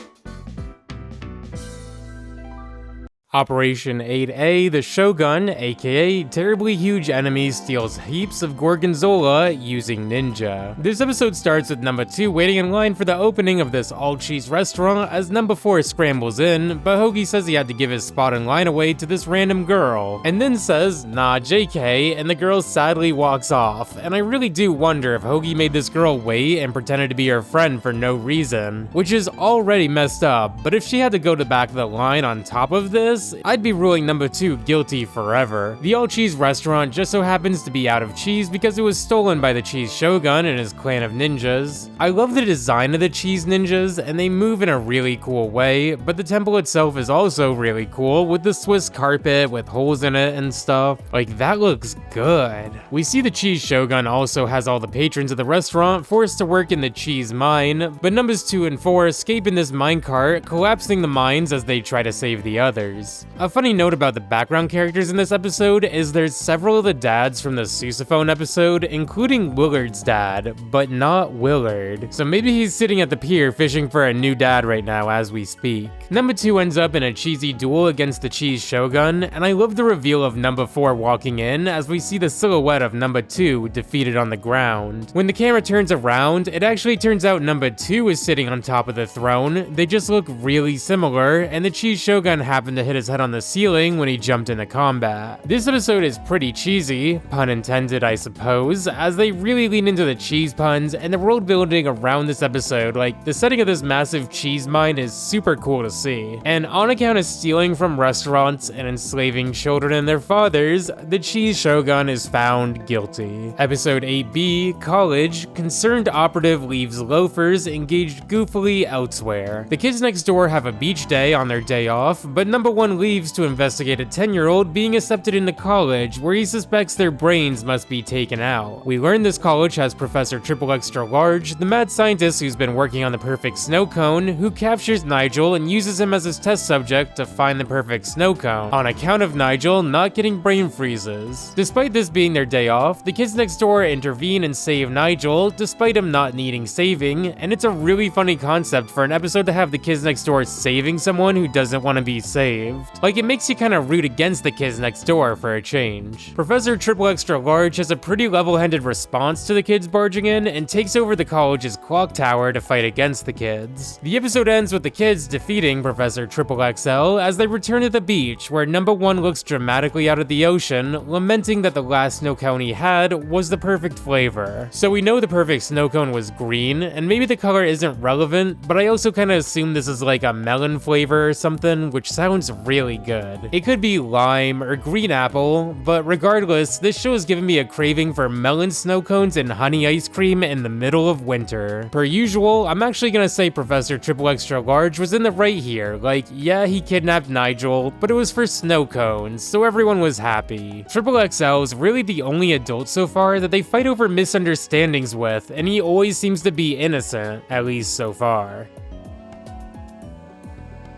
Operation 8A, the Shogun, aka Terribly Huge Enemy, steals heaps of Gorgonzola using Ninja. This episode starts with number 2 waiting in line for the opening of this all-cheese restaurant as number 4 scrambles in, but Hoagie says he had to give his spot in line away to this random girl, and then says, "Nah, JK," and the girl sadly walks off. And I really do wonder if Hoagie made this girl wait and pretended to be her friend for no reason, which is already messed up, but if she had to go to the back of the line on top of this, I'd be ruling number 2 guilty forever. The all-cheese restaurant just so happens to be out of cheese because it was stolen by the cheese shogun and his clan of ninjas. I love the design of the cheese ninjas, and they move in a really cool way, but the temple itself is also really cool with the Swiss carpet with holes in it and stuff. Like, that looks good. We see the cheese shogun also has all the patrons of the restaurant forced to work in the cheese mine, but numbers 2 and 4 escape in this minecart, collapsing the mines as they try to save the others. A funny note about the background characters in this episode is there's several of the dads from the Sousaphone episode, including Willard's dad, but not Willard. So maybe he's sitting at the pier fishing for a new dad right now as we speak. Number 2 ends up in a cheesy duel against the cheese shogun, and I love the reveal of number 4 walking in as we see the silhouette of number 2 defeated on the ground. When the camera turns around, it actually turns out number 2 is sitting on top of the throne. They just look really similar, and the cheese shogun happened to hit his head on the ceiling when he jumped into combat. This episode is pretty cheesy, pun intended I suppose, as they really lean into the cheese puns and the world building around this episode. Like, the setting of this massive cheese mine is super cool to see. And on account of stealing from restaurants and enslaving children and their fathers, the cheese shogun is found guilty. Episode 8B, College, concerned operative leaves loafers engaged goofily elsewhere. The kids next door have a beach day on their day off, but number 1 leaves to investigate a 10-year-old being accepted into college where he suspects their brains must be taken out. We learn this college has Professor Triple Extra Large, the mad scientist who's been working on the perfect snow cone, who captures Nigel and uses him as his test subject to find the perfect snow cone, on account of Nigel not getting brain freezes. Despite this being their day off, the kids next door intervene and save Nigel, despite him not needing saving, and it's a really funny concept for an episode to have the kids next door saving someone who doesn't want to be saved. survived. Like, it makes you kind of root against the kids next door for a change. Professor Triple Extra Large has a pretty level-headed response to the kids barging in and takes over the college's clock tower to fight against the kids. The episode ends with the kids defeating Professor Triple XL as they return to the beach, where number 1 looks dramatically out at the ocean, lamenting that the last snow cone he had was the perfect flavor. So we know the perfect snow cone was green, and maybe the color isn't relevant, but I also kind of assume this is like a melon flavor or something, which sounds really good. It could be lime or green apple, but regardless, this show has given me a craving for melon snow cones and honey ice cream in the middle of winter. Per usual, I'm actually gonna say Professor Triple Extra Large was in the right here. Like, yeah, he kidnapped Nigel, but it was for snow cones, so everyone was happy. Triple XL is really the only adult so far that they fight over misunderstandings with, and he always seems to be innocent, at least so far.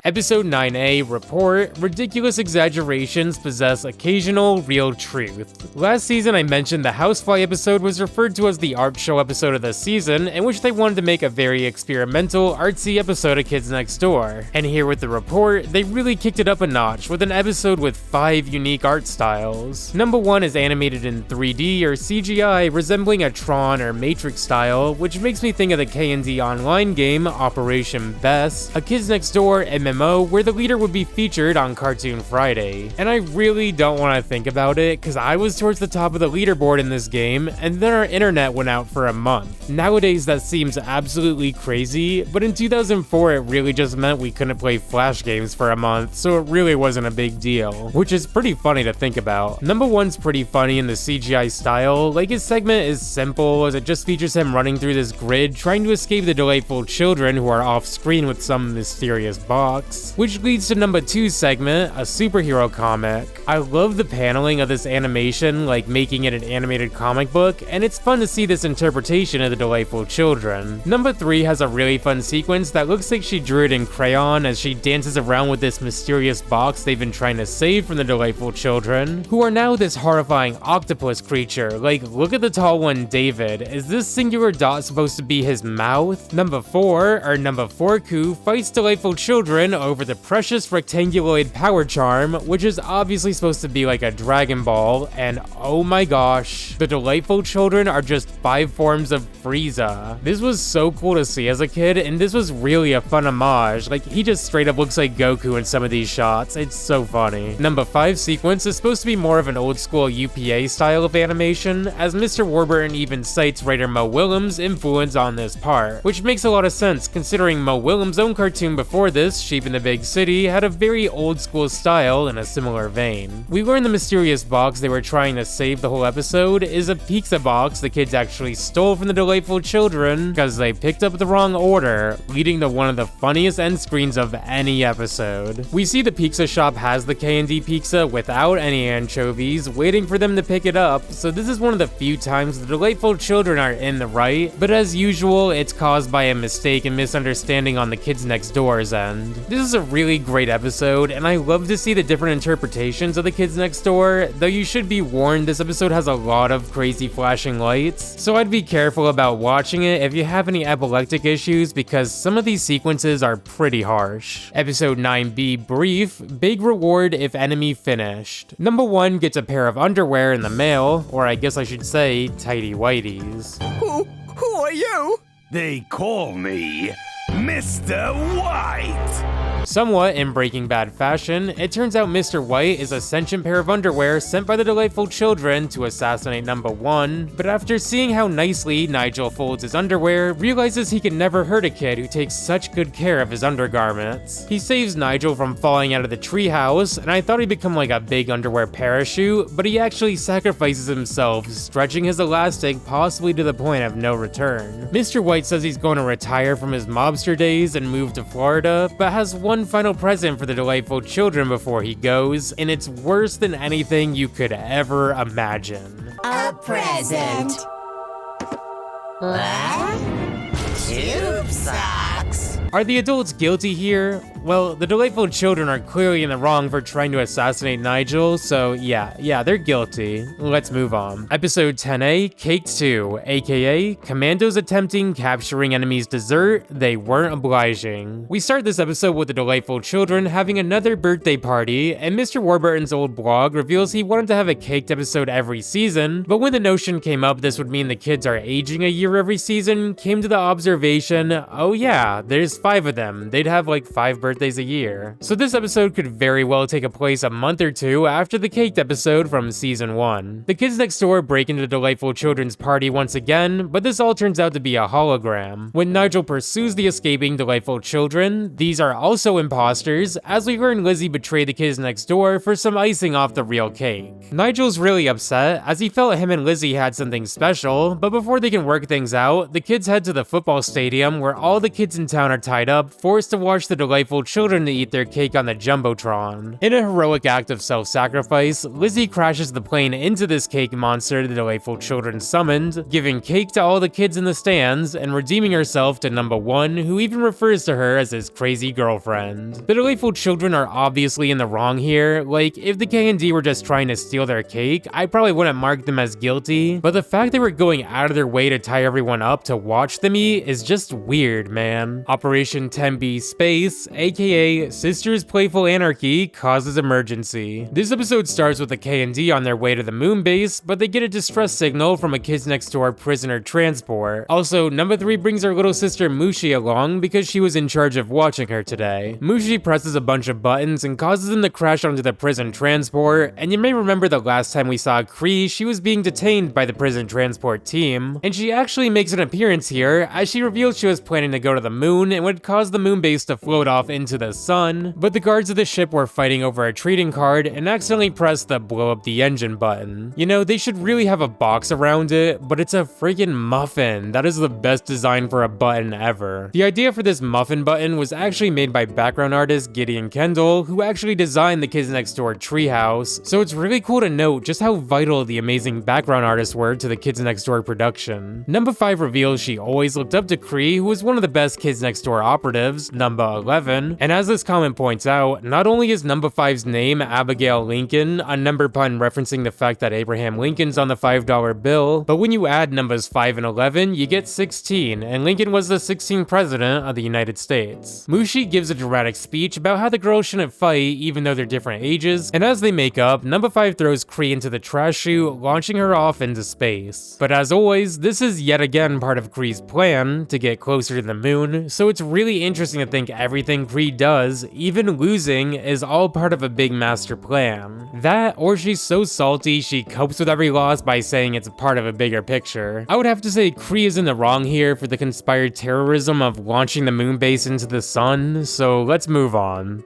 Episode 9A, Report, Ridiculous Exaggerations Possess Occasional Real Truth. Last season I mentioned the Housefly episode was referred to as the art show episode of the season, in which they wanted to make a very experimental, artsy episode of Kids Next Door. And here with the Report, they really kicked it up a notch with an episode with 5 unique art styles. Number 1 is animated in 3D or CGI, resembling a Tron or Matrix style, which makes me think of the K&D online game Operation Best, a Kids Next Door MMO where the leader would be featured on Cartoon Friday. And I really don't want to think about it, because I was towards the top of the leaderboard in this game, and then our internet went out for a month. Nowadays that seems absolutely crazy, but in 2004 it really just meant we couldn't play Flash games for a month, so it really wasn't a big deal. Which is pretty funny to think about. Number 1's pretty funny in the CGI style, like his segment is simple as it just features him running through this grid trying to escape the delightful children who are off screen with some mysterious box. Which leads to number 2's segment, a superhero comic. I love the paneling of this animation, like making it an animated comic book, and it's fun to see this interpretation of the delightful children. Number 3 has a really fun sequence that looks like she drew it in crayon as she dances around with this mysterious box they've been trying to save from the delightful children, who are now this horrifying octopus creature. Like, look at the tall one, David. Is this singular dot supposed to be his mouth? Number 4, or number 4Ku, fights delightful children over the precious rectanguloid power charm, which is obviously supposed to be like a Dragon Ball, and oh my gosh, the delightful children are just 5 forms of Frieza. This was so cool to see as a kid, and this was really a fun homage. Like, he just straight up looks like Goku in some of these shots. It's so funny. Number 5 sequence is supposed to be more of an old school UPA style of animation, as Mr. Warburton even cites writer Mo Willems' influence on this part, which makes a lot of sense considering Mo Willems' own cartoon before this, Sheep in the Big City, had a very old school style in a similar vein. We learn the mysterious box they were trying to save the whole episode is a pizza box the kids actually stole from the delightful children because they picked up the wrong order, leading to one of the funniest end screens of any episode. We see the pizza shop has the K&D pizza without any anchovies, waiting for them to pick it up, so this is one of the few times the delightful children are in the right, but as usual, it's caused by a mistake and misunderstanding on the Kids Next Door's end. This is a really great episode, and I love to see the different interpretations of the Kids Next Door, though you should be warned this episode has a lot of crazy flashing lights, so I'd be careful about watching it if you have any epileptic issues because some of these sequences are pretty harsh. Episode 9B, Brief, Big Reward if Enemy Finished. Number 1 gets a pair of underwear in the mail, or I guess I should say, tighty whities. Who are you? They call me Mr. White. Somewhat in Breaking Bad fashion, it turns out Mr. White is a sentient pair of underwear sent by the delightful children to assassinate number 1, but after seeing how nicely Nigel folds his underwear, realizes he can never hurt a kid who takes such good care of his undergarments. He saves Nigel from falling out of the treehouse, and I thought he'd become like a big underwear parachute, but he actually sacrifices himself, stretching his elastic possibly to the point of no return. Mr. White says he's going to retire from his mobster days and move to Florida, but has one final present for the delightful children before he goes, and it's worse than anything you could ever imagine. A present. What? Tube socks. Are the adults guilty here? Well, the delightful children are clearly in the wrong for trying to assassinate Nigel, so yeah, they're guilty. Let's move on. Episode 10A, Cake 2, aka Commandos attempting capturing enemy's dessert, they weren't obliging. We start this episode with the delightful children having another birthday party, and Mr. Warburton's old blog reveals he wanted to have a caked episode every season, but when the notion came up this would mean the kids are aging a year every season, came to the observation, oh yeah, there's 5 of them, they'd have like 5 birthdays a year. So this episode could very well take place a month or 2 after the caked episode from season 1. The kids next door break into the delightful children's party once again, but this all turns out to be a hologram. When Nigel pursues the escaping delightful children, these are also imposters, as we learn Lizzie betrayed the kids next door for some icing off the real cake. Nigel's really upset, as he felt him and Lizzie had something special, but before they can work things out, the kids head to the football stadium where all the kids in town are tied up, forced to watch the delightful children to eat their cake on the Jumbotron. In a heroic act of self-sacrifice, Lizzie crashes the plane into this cake monster the delightful children summoned, giving cake to all the kids in the stands, and redeeming herself to number 1, who even refers to her as his crazy girlfriend. The delightful children are obviously in the wrong here, like, if the K&D were just trying to steal their cake, I probably wouldn't mark them as guilty, but the fact they were going out of their way to tie everyone up to watch them eat is just weird, man. Operation 10B Space, aka Sisters Playful Anarchy, causes emergency. This episode starts with the K&D on their way to the moon base, but they get a distress signal from a kids next door prisoner transport. Also, number 3 brings her little sister Mushi along because she was in charge of watching her today. Mushi presses a bunch of buttons and causes them to crash onto the prison transport, and you may remember the last time we saw Kree, she was being detained by the prison transport team, and she actually makes an appearance here as she reveals she was planning to go to the moon and would cause the moon base to float off into the sun, but the guards of the ship were fighting over a trading card and accidentally pressed the blow up the engine button. You know, they should really have a box around it, but it's a freaking muffin. That is the best design for a button ever. The idea for this muffin button was actually made by background artist Gideon Kendall, who actually designed the Kids Next Door treehouse, so it's really cool to note just how vital the amazing background artists were to the Kids Next Door production. Number 5 reveals she always looked up to Kree, who was one of the best Kids Next Door operatives, number 11, and as this comment points out, not only is number 5's name Abigail Lincoln, a number pun referencing the fact that Abraham Lincoln's on the $5 bill, but when you add numbers 5 and 11, you get 16, and Lincoln was the 16th president of the United States. Mushi gives a dramatic speech about how the girls shouldn't fight even though they're different ages, and as they make up, number 5 throws Kree into the trash chute, launching her off into space. But as always, this is yet again part of Kree's plan to get closer to the moon, so it's really interesting to think everything Kree does, even losing, is all part of a big master plan. That, or she's so salty she copes with every loss by saying it's a part of a bigger picture. I would have to say Kree is in the wrong here for the conspired terrorism of launching the moon base into the sun, so let's move on.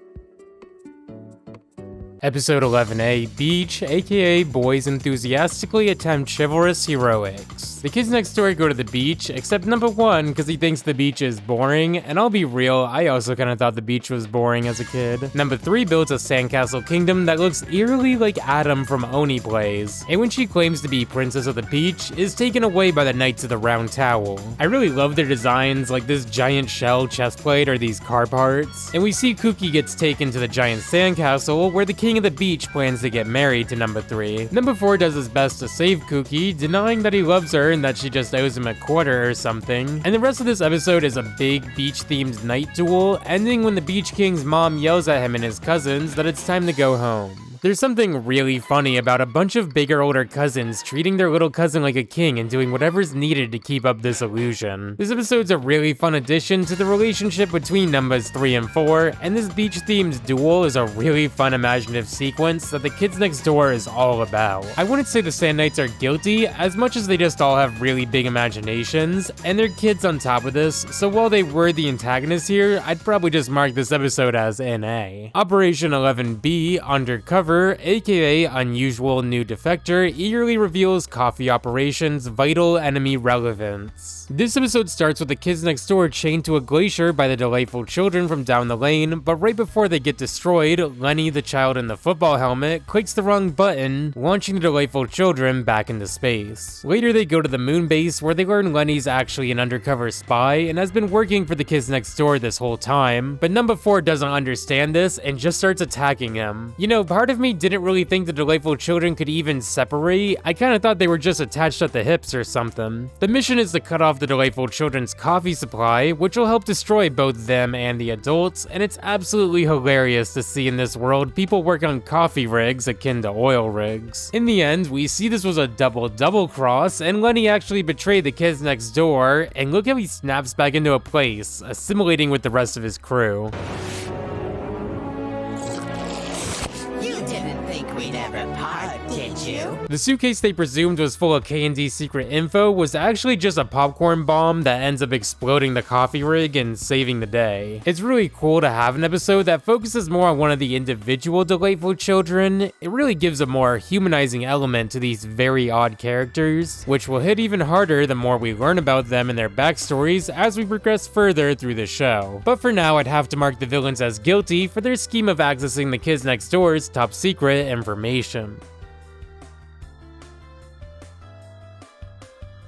Episode 11A, Beach, aka Boys Enthusiastically Attempt Chivalrous Heroics. The kids next door go to the beach, except number 1 because he thinks the beach is boring, and I'll be real, I also kinda thought the beach was boring as a kid. Number 3 builds a sandcastle kingdom that looks eerily like Adam from Oni Plays, and when she claims to be Princess of the Beach, is taken away by the Knights of the Round Towel. I really love their designs, like this giant shell chest plate or these car parts, and we see Kooky gets taken to the giant sandcastle where the king of the beach plans to get married to number 3. Number 4 does his best to save Kooky, denying that he loves her and that she just owes him a quarter or something, and the rest of this episode is a big beach-themed night duel, ending when the Beach King's mom yells at him and his cousins that it's time to go home. There's something really funny about a bunch of bigger older cousins treating their little cousin like a king and doing whatever's needed to keep up this illusion. This episode's a really fun addition to the relationship between numbers 3 and 4, and this beach-themed duel is a really fun imaginative sequence that the Kids Next Door is all about. I wouldn't say the Sand Knights are guilty as much as they just all have really big imaginations, and they're kids on top of this, so while they were the antagonists here, I'd probably just mark this episode as NA. Operation 11B, Undercover, Trevor, aka Unusual New Defector, eagerly reveals coffee operations' vital enemy relevance. This episode starts with the kids next door chained to a glacier by the delightful children from down the lane, but right before they get destroyed, Lenny, the child in the football helmet, clicks the wrong button, launching the delightful children back into space. Later they go to the moon base where they learn Lenny's actually an undercover spy and has been working for the kids next door this whole time, but number 4 doesn't understand this and just starts attacking him. You know, part of me didn't really think the delightful children could even separate. I kinda thought they were just attached at the hips or something. The mission is to cut off the delightful children's coffee supply, which will help destroy both them and the adults, and it's absolutely hilarious to see in this world people work on coffee rigs akin to oil rigs. In the end, we see this was a double cross, and Lenny actually betrayed the kids next door, and look how he snaps back into a place, assimilating with the rest of his crew. You didn't think we'd ever part, did you? The suitcase they presumed was full of K&D secret info was actually just a popcorn bomb that ends up exploding the coffee rig and saving the day. It's really cool to have an episode that focuses more on one of the individual delightful children. It really gives a more humanizing element to these very odd characters, which will hit even harder the more we learn about them and their backstories as we progress further through the show. But for now, I'd have to mark the villains as guilty for their scheme of accessing the kids next door's top secret information.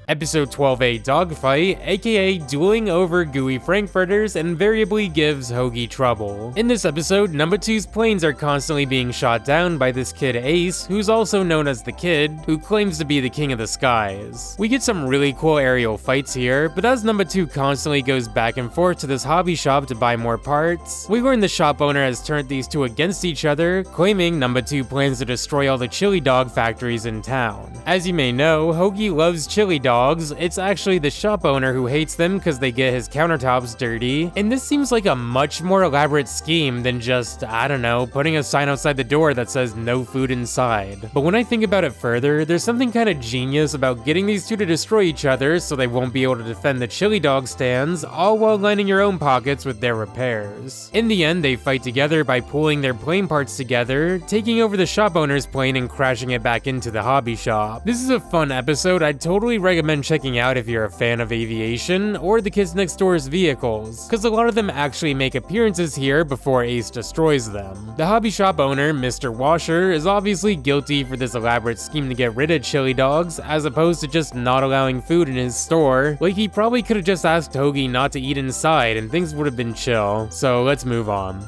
Episode 12A Dogfight, aka dueling over gooey frankfurters, invariably gives Hoagie trouble. In this episode, number 2's planes are constantly being shot down by this kid Ace, who's also known as the Kid, who claims to be the king of the skies. We get some really cool aerial fights here, but as number 2 constantly goes back and forth to this hobby shop to buy more parts, we learn the shop owner has turned these two against each other, claiming number 2 plans to destroy all the chili dog factories in town. As you may know, Hoagie loves chili dogs. It's actually the shop owner who hates them because they get his countertops dirty, and this seems like a much more elaborate scheme than just, I don't know, putting a sign outside the door that says no food inside. But when I think about it further, there's something kind of genius about getting these two to destroy each other so they won't be able to defend the chili dog stands, all while lining your own pockets with their repairs. In the end, they fight together by pulling their plane parts together, taking over the shop owner's plane and crashing it back into the hobby shop. This is a fun episode I'd totally recommend checking out if you're a fan of aviation or the kids next door's vehicles, because a lot of them actually make appearances here before Ace destroys them. The hobby shop owner, Mr. Washer, is obviously guilty for this elaborate scheme to get rid of chili dogs, as opposed to just not allowing food in his store. Like, he probably could have just asked Hoagie not to eat inside and things would have been chill. So let's move on.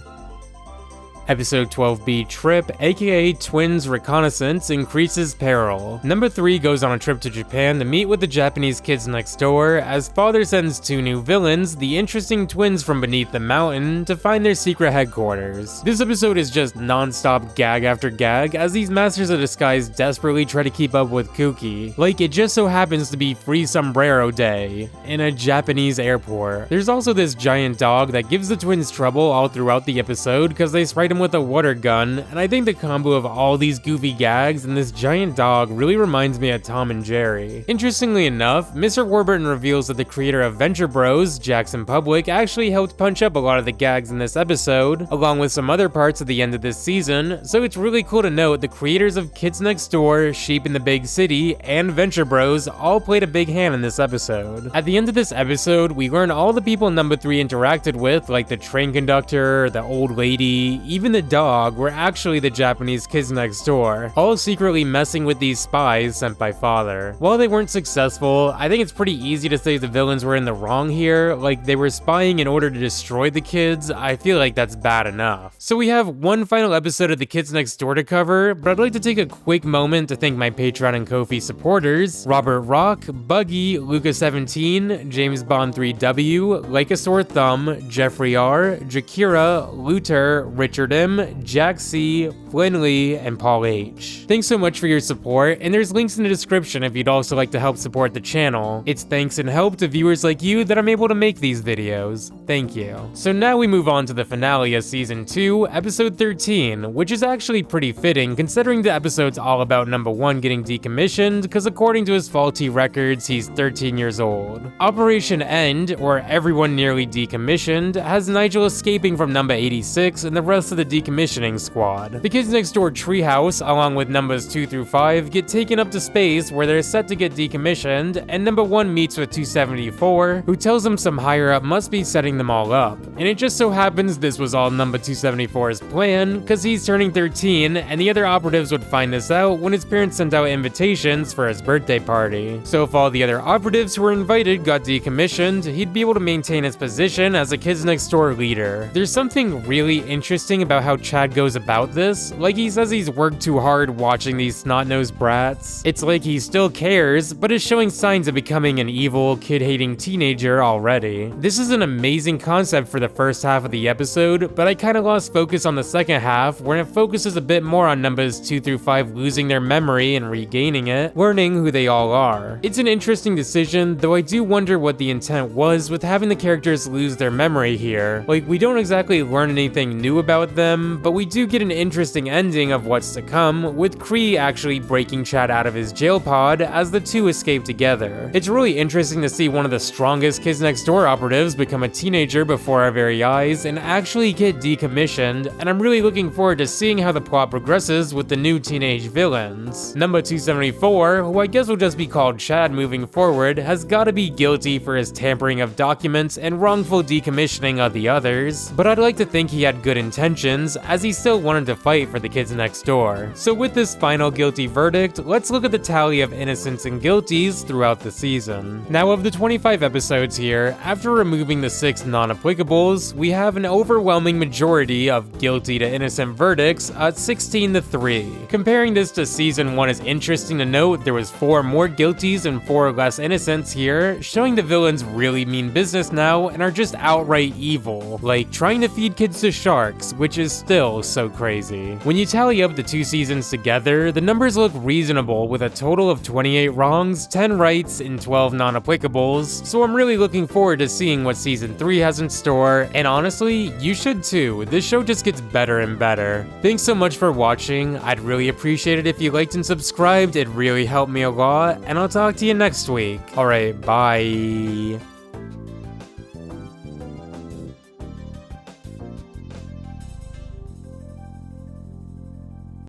Episode 12B Trip, aka Twins Reconnaissance, increases peril. Number 3 goes on a trip to Japan to meet with the Japanese kids next door, as father sends 2 new villains, the interesting twins from beneath the mountain, to find their secret headquarters. This episode is just non-stop gag after gag, as these masters of disguise desperately try to keep up with Kooky. Like, it just so happens to be Free Sombrero Day in a Japanese airport. There's also this giant dog that gives the twins trouble all throughout the episode because they sprite him with a water gun, and I think the combo of all these goofy gags and this giant dog really reminds me of Tom and Jerry. Interestingly enough, Mr. Warburton reveals that the creator of Venture Bros, Jackson Public, actually helped punch up a lot of the gags in this episode, along with some other parts at the end of this season, so it's really cool to note the creators of Kids Next Door, Sheep in the Big City, and Venture Bros all played a big hand in this episode. At the end of this episode, we learn all the people number 3 interacted with, like the train conductor, the old lady, even the dog, were actually the Japanese kids next door, all secretly messing with these spies sent by father. While they weren't successful, I think it's pretty easy to say the villains were in the wrong here, like they were spying in order to destroy the kids. I feel like that's bad enough. So we have one final episode of the Kids Next Door to cover, but I'd like to take a quick moment to thank my Patreon and Ko-fi supporters: Robert Rock, Buggy, Luca17, James Bond 3W, Like a Sore Thumb, Jeffrey R, Jakira, Luther, Richard M, Jack C, Flynn Lee, and Paul H. Thanks so much for your support, and there's links in the description if you'd also like to help support the channel. It's thanks and help to viewers like you that I'm able to make these videos. Thank you. So now we move on to the finale of Season 2, Episode 13, which is actually pretty fitting considering the episode's all about number 1 getting decommissioned, because according to his faulty records, he's 13 years old. Operation End, or Everyone Nearly Decommissioned, has Nigel escaping from number 86 and the rest of the the decommissioning squad. The Kids Next Door treehouse, along with numbers 2 through 5, get taken up to space where they're set to get decommissioned, and number 1 meets with 274, who tells him some higher up must be setting them all up. And it just so happens this was all number 274's plan, cause he's turning 13, and the other operatives would find this out when his parents sent out invitations for his birthday party. So if all the other operatives who were invited got decommissioned, he'd be able to maintain his position as a Kids Next Door leader. There's something really interesting about how Chad goes about this. Like, he says he's worked too hard watching these snot-nosed brats. It's like he still cares, but is showing signs of becoming an evil, kid-hating teenager already. This is an amazing concept for the first half of the episode, but I kinda lost focus on the second half, where it focuses a bit more on numbers 2 through 5 losing their memory and regaining it, learning who they all are. It's an interesting decision, though I do wonder what the intent was with having the characters lose their memory here. Like, we don't exactly learn anything new about them, but we do get an interesting ending of what's to come, with Kree actually breaking Chad out of his jail pod as the two escape together. It's really interesting to see one of the strongest Kids Next Door operatives become a teenager before our very eyes and actually get decommissioned, and I'm really looking forward to seeing how the plot progresses with the new teenage villains. Number 274, who I guess will just be called Chad moving forward, has gotta be guilty for his tampering of documents and wrongful decommissioning of the others, but I'd like to think he had good intentions, as he still wanted to fight for the Kids Next Door. So with this final guilty verdict, let's look at the tally of innocents and guilties throughout the season. Now, of the 25 episodes here, after removing the 6 non-applicables, we have an overwhelming majority of guilty to innocent verdicts at 16 to 3. Comparing this to season 1 is interesting to note. There was 4 more guilties and 4 less innocents here, showing the villains really mean business now and are just outright evil, like trying to feed kids to sharks, which is still so crazy. When you tally up the 2 seasons together, the numbers look reasonable with a total of 28 wrongs, 10 rights, and 12 non-applicables, so I'm really looking forward to seeing what season 3 has in store, and honestly, you should too. This show just gets better and better. Thanks so much for watching. I'd really appreciate it if you liked and subscribed. It really helped me a lot, and I'll talk to you next week. Alright, bye.